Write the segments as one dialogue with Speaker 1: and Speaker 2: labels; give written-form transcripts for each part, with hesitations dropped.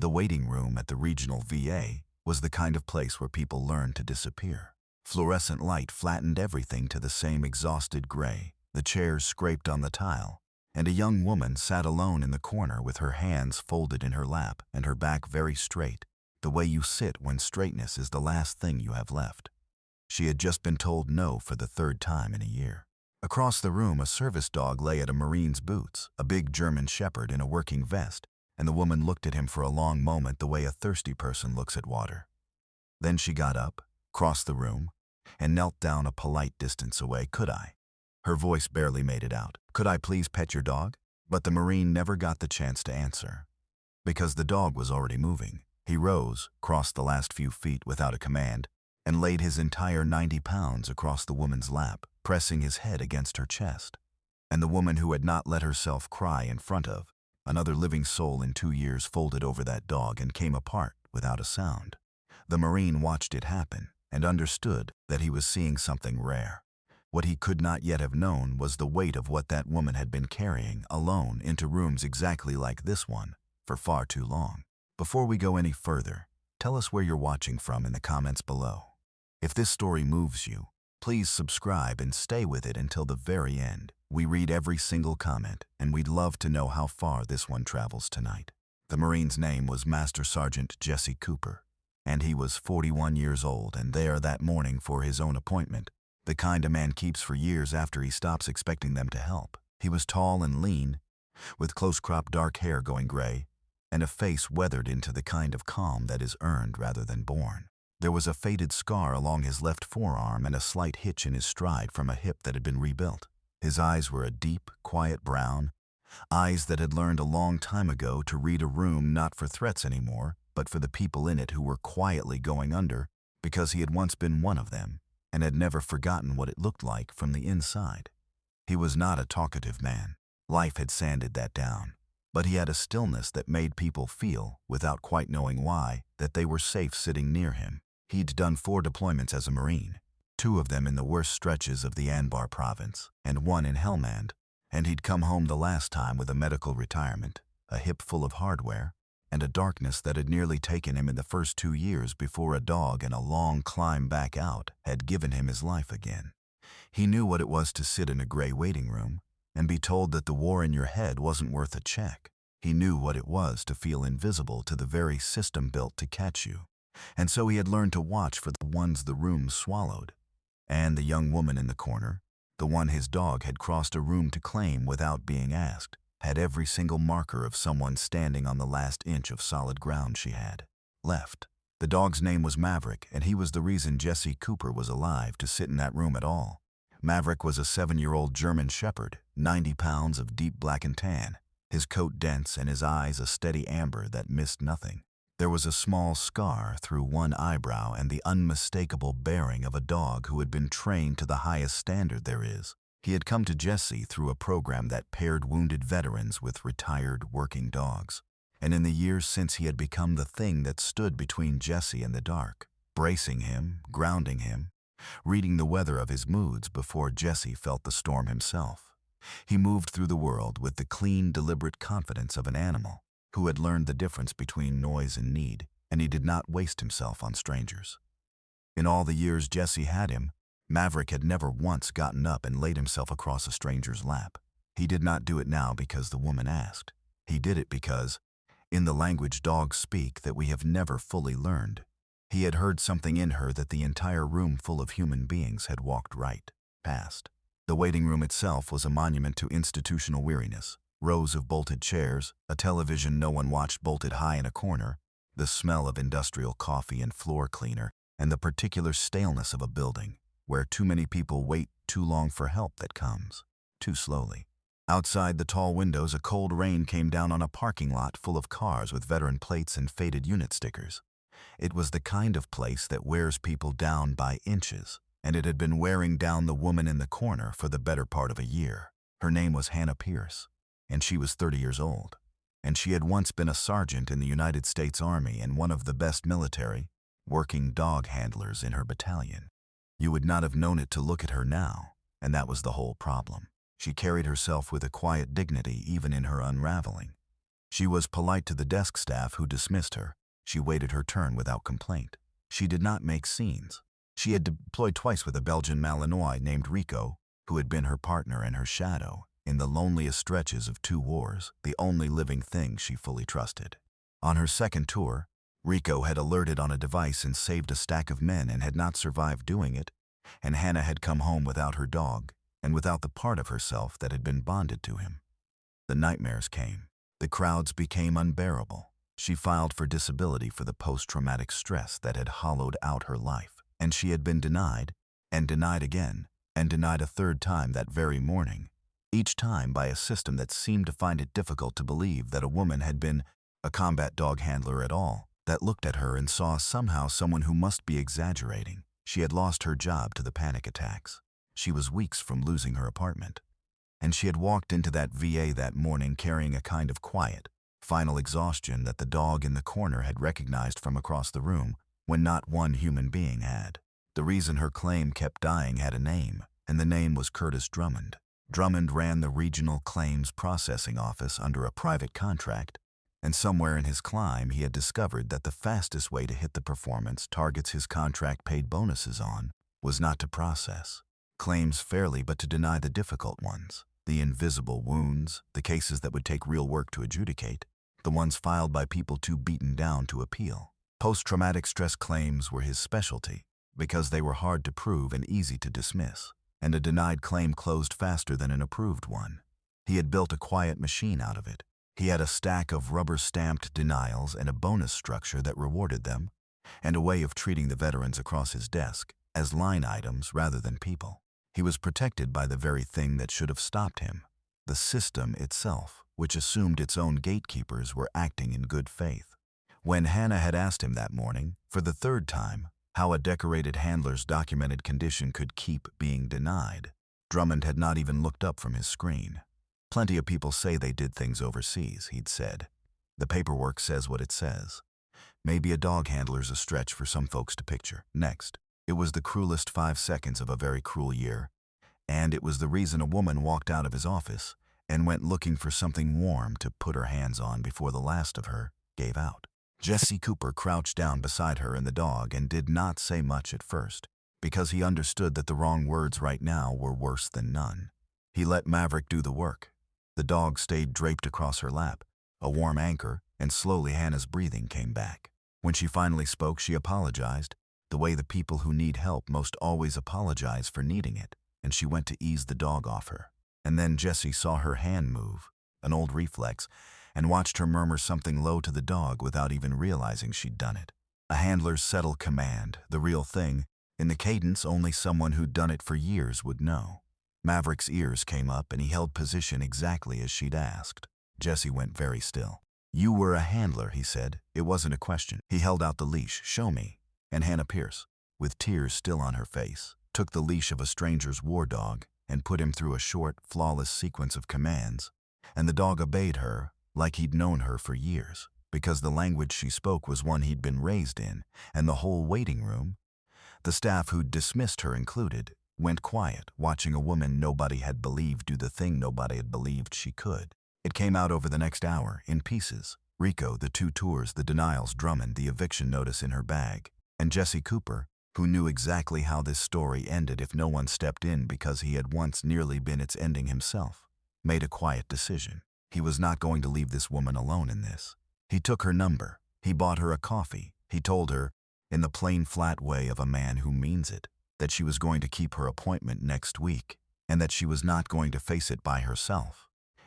Speaker 1: The waiting room at the regional VA was the kind of place where people learned to disappear. Fluorescent light flattened everything to the same exhausted gray. The chairs scraped on the tile, and a young woman sat alone in the corner with her hands folded in her lap and her back very straight, the way you sit when straightness is the last thing you have left. She had just been told no for the third time in a year. Across the room, a service dog lay at a Marine's boots, a big German shepherd in a working vest, and the woman looked at him for a long moment the way a thirsty person looks at water. Then she got up, crossed the room, and knelt down a polite distance away. "Could I?" Her voice barely made it out. "Could I please pet your dog?" But the Marine never got the chance to answer, because the dog was already moving. He rose, crossed the last few feet without a command, and laid his entire 90 pounds across the woman's lap, pressing his head against her chest. And the woman who had not let herself cry in front of another living soul in 2 years folded over that dog and came apart without a sound. The Marine watched it happen and understood that he was seeing something rare. What he could not yet have known was the weight of what that woman had been carrying alone into rooms exactly like this one for far too long. Before we go any further, tell us where you're watching from in the comments below. If this story moves you, please subscribe and stay with it until the very end. We read every single comment, and we'd love to know how far this one travels tonight. The Marine's name was Master Sergeant Jesse Cooper, and he was 41 years old and there that morning for his own appointment, the kind a man keeps for years after he stops expecting them to help. He was tall and lean, with close-cropped dark hair going gray, and a face weathered into the kind of calm that is earned rather than born. There was a faded scar along his left forearm and a slight hitch in his stride from a hip that had been rebuilt. His eyes were a deep, quiet brown, eyes that had learned a long time ago to read a room not for threats anymore, but for the people in it who were quietly going under, because he had once been one of them and had never forgotten what it looked like from the inside. He was not a talkative man. Life had sanded that down. But he had a stillness that made people feel, without quite knowing why, that they were safe sitting near him. He'd done 4 deployments as a Marine, 2 of them in the worst stretches of the Anbar province, and 1 in Helmand, and he'd come home the last time with a medical retirement, a hip full of hardware, and a darkness that had nearly taken him in the first 2 years before a dog and a long climb back out had given him his life again. He knew what it was to sit in a gray waiting room and be told that the war in your head wasn't worth a check. He knew what it was to feel invisible to the very system built to catch you. And so he had learned to watch for the ones the room swallowed. And the young woman in the corner, the one his dog had crossed a room to claim without being asked, had every single marker of someone standing on the last inch of solid ground she had left. The dog's name was Maverick, and he was the reason Jesse Cooper was alive to sit in that room at all. Maverick was a 7-year-old German shepherd, 90 pounds of deep black and tan, his coat dense and his eyes a steady amber that missed nothing. There was a small scar through one eyebrow and the unmistakable bearing of a dog who had been trained to the highest standard there is. He had come to Jesse through a program that paired wounded veterans with retired working dogs. And in the years since, he had become the thing that stood between Jesse and the dark, bracing him, grounding him, reading the weather of his moods before Jesse felt the storm himself. He moved through the world with the clean, deliberate confidence of an animal who had learned the difference between noise and need, and he did not waste himself on strangers. In all the years Jesse had him, Maverick had never once gotten up and laid himself across a stranger's lap. He did not do it now because the woman asked. He did it because, in the language dogs speak that we have never fully learned, he had heard something in her that the entire room full of human beings had walked right past. The waiting room itself was a monument to institutional weariness. Rows of bolted chairs, a television no one watched bolted high in a corner, the smell of industrial coffee and floor cleaner, and the particular staleness of a building where too many people wait too long for help that comes too slowly. Outside the tall windows, a cold rain came down on a parking lot full of cars with veteran plates and faded unit stickers. It was the kind of place that wears people down by inches, and it had been wearing down the woman in the corner for the better part of a year. Her name was Hannah Pierce, and she was 30 years old, and she had once been a sergeant in the United States Army and one of the best military, working dog handlers in her battalion. You would not have known it to look at her now, and that was the whole problem. She carried herself with a quiet dignity even in her unraveling. She was polite to the desk staff who dismissed her. She waited her turn without complaint. She did not make scenes. She had deployed twice with a Belgian Malinois named Rico, who had been her partner and her shadow in the loneliest stretches of 2 wars, the only living thing she fully trusted. On her second tour, Rico had alerted on a device and saved a stack of men and had not survived doing it, and Hannah had come home without her dog and without the part of herself that had been bonded to him. The nightmares came. The crowds became unbearable. She filed for disability for the post-traumatic stress that had hollowed out her life, and she had been denied, and denied again, and denied a third time that very morning, each time by a system that seemed to find it difficult to believe that a woman had been a combat dog handler at all, that looked at her and saw somehow someone who must be exaggerating. She had lost her job to the panic attacks. She was weeks from losing her apartment. And she had walked into that VA that morning carrying a kind of quiet, final exhaustion that the dog in the corner had recognized from across the room when not one human being had. The reason her claim kept dying had a name, and the name was Curtis Drummond. Drummond ran the regional claims processing office under a private contract, and somewhere in his climb he had discovered that the fastest way to hit the performance targets his contract paid bonuses on was not to process claims fairly but to deny the difficult ones, the invisible wounds, the cases that would take real work to adjudicate, the ones filed by people too beaten down to appeal. Post-traumatic stress claims were his specialty because they were hard to prove and easy to dismiss, and a denied claim closed faster than an approved one. He had built a quiet machine out of it. He had a stack of rubber-stamped denials and a bonus structure that rewarded them, and a way of treating the veterans across his desk as line items rather than people. He was protected by the very thing that should have stopped him, the system itself, which assumed its own gatekeepers were acting in good faith. When Hannah had asked him that morning, for the third time, how a decorated handler's documented condition could keep being denied, Drummond had not even looked up from his screen. "Plenty of people say they did things overseas," he'd said. "The paperwork says what it says. Maybe a dog handler's a stretch for some folks to picture." Next. It was the cruelest 5 seconds of a very cruel year, and it was the reason a woman walked out of his office and went looking for something warm to put her hands on before the last of her gave out. Jesse Cooper crouched down beside her and the dog and did not say much at first, because he understood that the wrong words right now were worse than none. He let Maverick do the work. The dog stayed draped across her lap, a warm anchor, and slowly Hannah's breathing came back. When she finally spoke, she apologized, the way the people who need help most always apologize for needing it, and she went to ease the dog off her. And then Jesse saw her hand move, an old reflex, and watched her murmur something low to the dog without even realizing she'd done it. A handler's settled command, the real thing, in the cadence only someone who'd done it for years would know. Maverick's ears came up and he held position exactly as she'd asked. Jesse went very still. "You were a handler," he said. It wasn't a question. He held out the leash. "Show me." And Hannah Pierce, with tears still on her face, took the leash of a stranger's war dog and put him through a short, flawless sequence of commands, and the dog obeyed her like he'd known her for years, because the language she spoke was one he'd been raised in, and the whole waiting room, the staff who'd dismissed her included, went quiet, watching a woman nobody had believed do the thing nobody had believed she could. It came out over the next hour, in pieces. Rico, the 2 tours, the denials, Drummond, the eviction notice in her bag, and Jesse Cooper, who knew exactly how this story ended if no one stepped in because he had once nearly been its ending himself, made a quiet decision. He was not going to leave this woman alone in this. He took her number. He bought her a coffee. He told her, in the plain flat way of a man who means it, that she was going to keep her appointment next week, and that she was not going to face it by herself.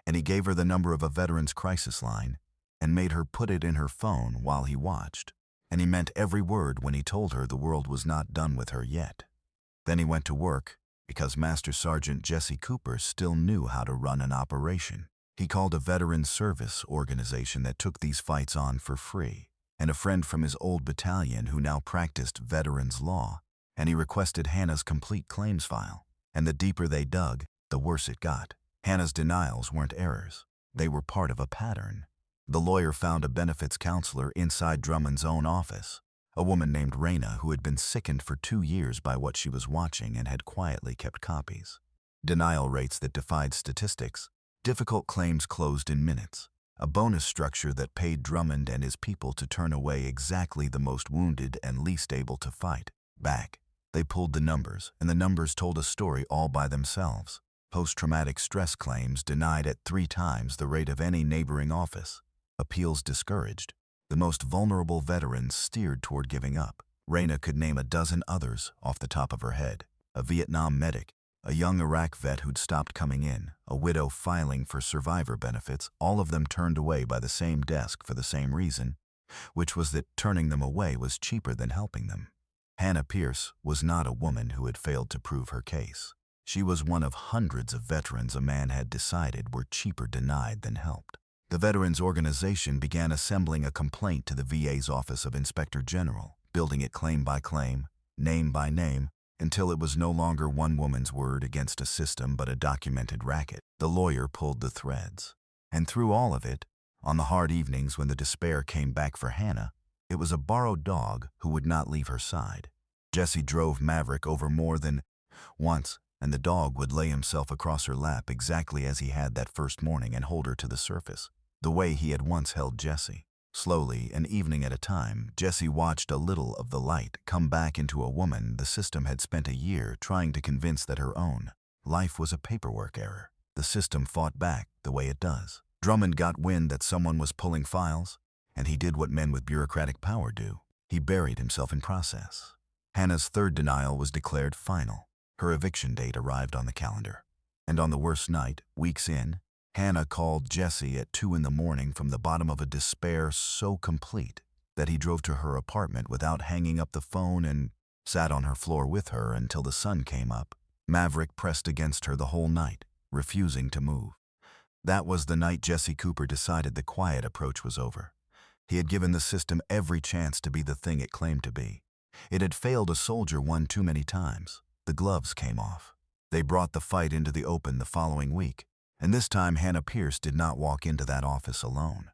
Speaker 1: And he gave her the number of a veterans crisis line and made her put it in her phone while he watched. And he meant every word when he told her the world was not done with her yet. Then he went to work, because Master Sergeant Jesse Cooper still knew how to run an operation. He called a veterans service organization that took these fights on for free, and a friend from his old battalion who now practiced veterans law, and he requested Hannah's complete claims file. And the deeper they dug, the worse it got. Hannah's denials weren't errors. They were part of a pattern. The lawyer found a benefits counselor inside Drummond's own office, a woman named Raina who had been sickened for 2 years by what she was watching and had quietly kept copies. Denial rates that defied statistics, difficult claims closed in minutes, a bonus structure that paid Drummond and his people to turn away exactly the most wounded and least able to fight back. They pulled the numbers, and the numbers told a story all by themselves. Post-traumatic stress claims denied at 3 times the rate of any neighboring office. Appeals discouraged. The most vulnerable veterans steered toward giving up. Raina could name a dozen others off the top of her head. A Vietnam medic, a young Iraq vet who'd stopped coming in, a widow filing for survivor benefits, all of them turned away by the same desk for the same reason, which was that turning them away was cheaper than helping them. Hannah Pierce was not a woman who had failed to prove her case. She was one of hundreds of veterans a man had decided were cheaper denied than helped. The Veterans Organization began assembling a complaint to the VA's Office of Inspector General, building it claim by claim, name by name, until it was no longer one woman's word against a system but a documented racket. The lawyer pulled the threads. And through all of it, on the hard evenings when the despair came back for Hannah, it was a borrowed dog who would not leave her side. Jesse drove Maverick over more than once, and the dog would lay himself across her lap exactly as he had that first morning and hold her to the surface, the way he had once held Jesse. Slowly, an evening at a time, Jesse watched a little of the light come back into a woman the system had spent a year trying to convince that her own life was a paperwork error. The system fought back the way it does. Drummond got wind that someone was pulling files, and he did what men with bureaucratic power do. He buried himself in process. Hannah's third denial was declared final. Her eviction date arrived on the calendar. And on the worst night, weeks in, Hannah called Jesse at 2 in the morning from the bottom of a despair so complete that he drove to her apartment without hanging up the phone and sat on her floor with her until the sun came up. Maverick pressed against her the whole night, refusing to move. That was the night Jesse Cooper decided the quiet approach was over. He had given the system every chance to be the thing it claimed to be. It had failed a soldier one too many times. The gloves came off. They brought the fight into the open the following week, and this time Hannah Pierce did not walk into that office alone.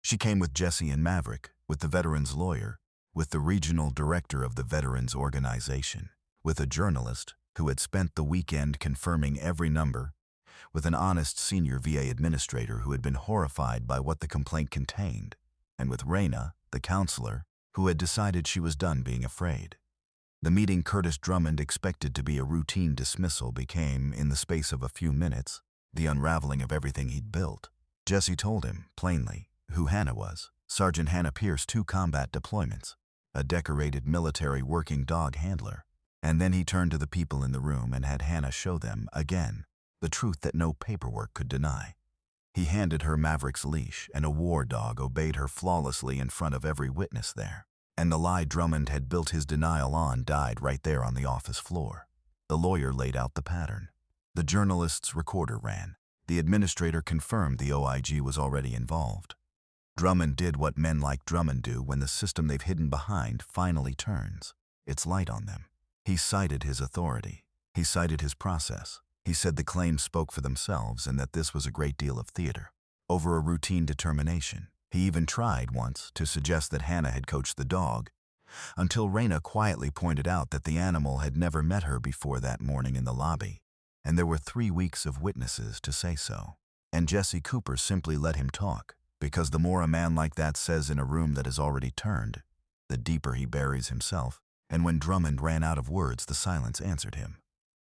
Speaker 1: She came with Jesse and Maverick, with the veterans lawyer, with the regional director of the Veterans Organization, with a journalist who had spent the weekend confirming every number, with an honest senior VA administrator who had been horrified by what the complaint contained, and with Raina, the counselor, who had decided she was done being afraid. The meeting Curtis Drummond expected to be a routine dismissal became, in the space of a few minutes, the unraveling of everything he'd built. Jesse told him, plainly, who Hannah was. Sergeant Hannah Pierce, 2 combat deployments, a decorated military working dog handler. And then he turned to the people in the room and had Hannah show them, again, the truth that no paperwork could deny. He handed her Maverick's leash, and a war dog obeyed her flawlessly in front of every witness there. And the lie Drummond had built his denial on died right there on the office floor. The lawyer laid out the pattern. The journalist's recorder ran. The administrator confirmed the OIG was already involved. Drummond did what men like Drummond do when the system they've hidden behind finally turns its light on them. He cited his authority. He cited his process. He said the claims spoke for themselves and that this was a great deal of theater over a routine determination. He even tried once to suggest that Hannah had coached the dog, until Raina quietly pointed out that the animal had never met her before that morning in the lobby, and there were 3 weeks of witnesses to say so. And Jesse Cooper simply let him talk, because the more a man like that says in a room that has already turned, the deeper he buries himself. And when Drummond ran out of words, the silence answered him.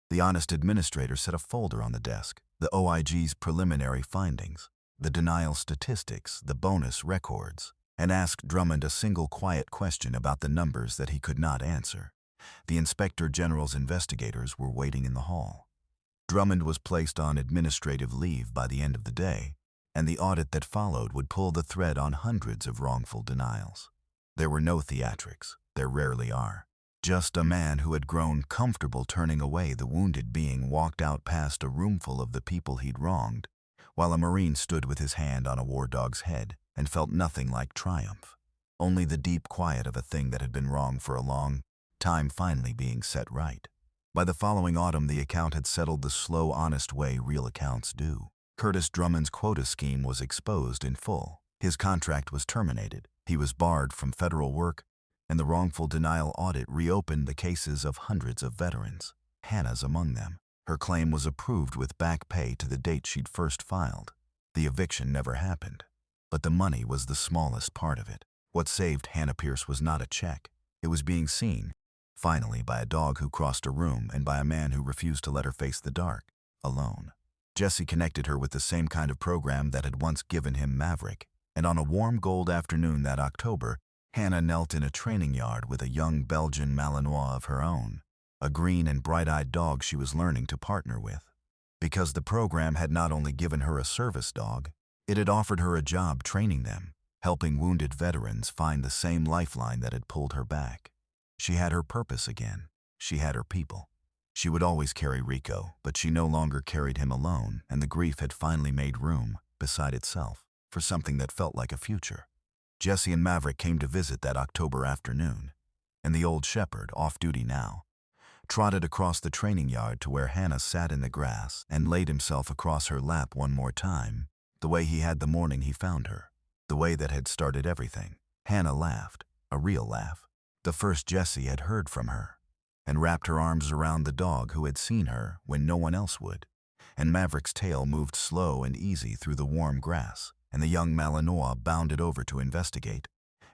Speaker 1: The honest administrator set a folder on the desk, the OIG's preliminary findings, the denial statistics, the bonus records, and asked Drummond a single quiet question about the numbers that he could not answer. The Inspector General's investigators were waiting in the hall. Drummond was placed on administrative leave by the end of the day, and the audit that followed would pull the thread on hundreds of wrongful denials. There were no theatrics, there rarely are. Just a man who had grown comfortable turning away the wounded being walked out past a roomful of the people he'd wronged, while a Marine stood with his hand on a war dog's head and felt nothing like triumph, only the deep quiet of a thing that had been wrong for a long time finally being set right. By the following autumn, the account had settled the slow, honest way real accounts do. Curtis Drummond's quota scheme was exposed in full. His contract was terminated. He was barred from federal work, and the wrongful denial audit reopened the cases of hundreds of veterans, Hannah's among them. Her claim was approved with back pay to the date she'd first filed. The eviction never happened. But the money was the smallest part of it. What saved Hannah Pierce was not a check. It was being seen, finally, by a dog who crossed a room and by a man who refused to let her face the dark, alone. Jesse connected her with the same kind of program that had once given him Maverick, and on a warm gold afternoon that October, Hannah knelt in a training yard with a young Belgian Malinois of her own, a green and bright-eyed dog she was learning to partner with. Because the program had not only given her a service dog, it had offered her a job training them, helping wounded veterans find the same lifeline that had pulled her back. She had her purpose again. She had her people. She would always carry Rico, but she no longer carried him alone, and the grief had finally made room, beside itself, for something that felt like a future. Jesse and Maverick came to visit that October afternoon, and the old shepherd, off-duty now, trotted across the training yard to where Hannah sat in the grass and laid himself across her lap one more time, the way he had the morning he found her, the way that had started everything. Hannah laughed, a real laugh, the first Jesse had heard from her, and wrapped her arms around the dog who had seen her when no one else would, and Maverick's tail moved slow and easy through the warm grass, and the young Malinois bounded over to investigate,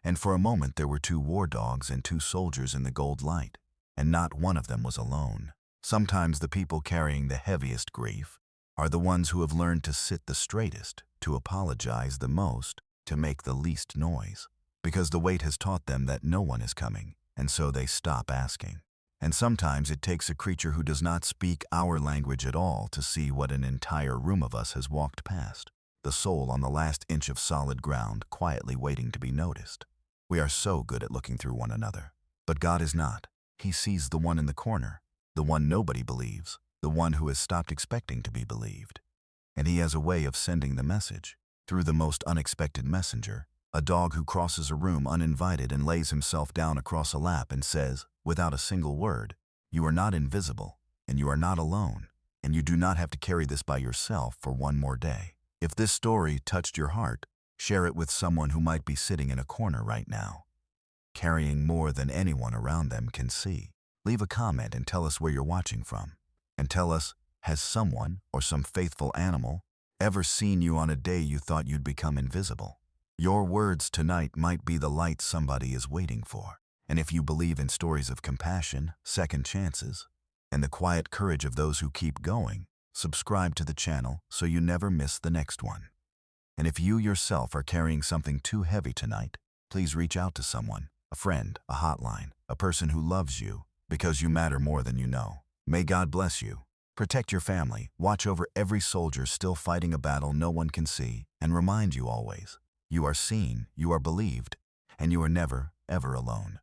Speaker 1: and for a moment there were 2 war dogs and 2 soldiers in the gold light, and not one of them was alone. Sometimes the people carrying the heaviest grief are the ones who have learned to sit the straightest, to apologize the most, to make the least noise, because the weight has taught them that no one is coming, and so they stop asking. And sometimes it takes a creature who does not speak our language at all to see what an entire room of us has walked past, the soul on the last inch of solid ground, quietly waiting to be noticed. We are so good at looking through one another. But God is not. He sees the one in the corner, the one nobody believes, the one who has stopped expecting to be believed. And he has a way of sending the message, through the most unexpected messenger, a dog who crosses a room uninvited and lays himself down across a lap and says, without a single word, "You are not invisible, and you are not alone, and you do not have to carry this by yourself for one more day." If this story touched your heart, share it with someone who might be sitting in a corner right now, carrying more than anyone around them can see. Leave a comment and tell us where you're watching from. And tell us, has someone, or some faithful animal, ever seen you on a day you thought you'd become invisible? Your words tonight might be the light somebody is waiting for. And if you believe in stories of compassion, second chances, and the quiet courage of those who keep going, subscribe to the channel so you never miss the next one. And if you yourself are carrying something too heavy tonight, please reach out to someone, a friend, a hotline, a person who loves you, because you matter more than you know. May God bless you. Protect your family, watch over every soldier still fighting a battle no one can see, and remind you always, you are seen, you are believed, and you are never, ever alone.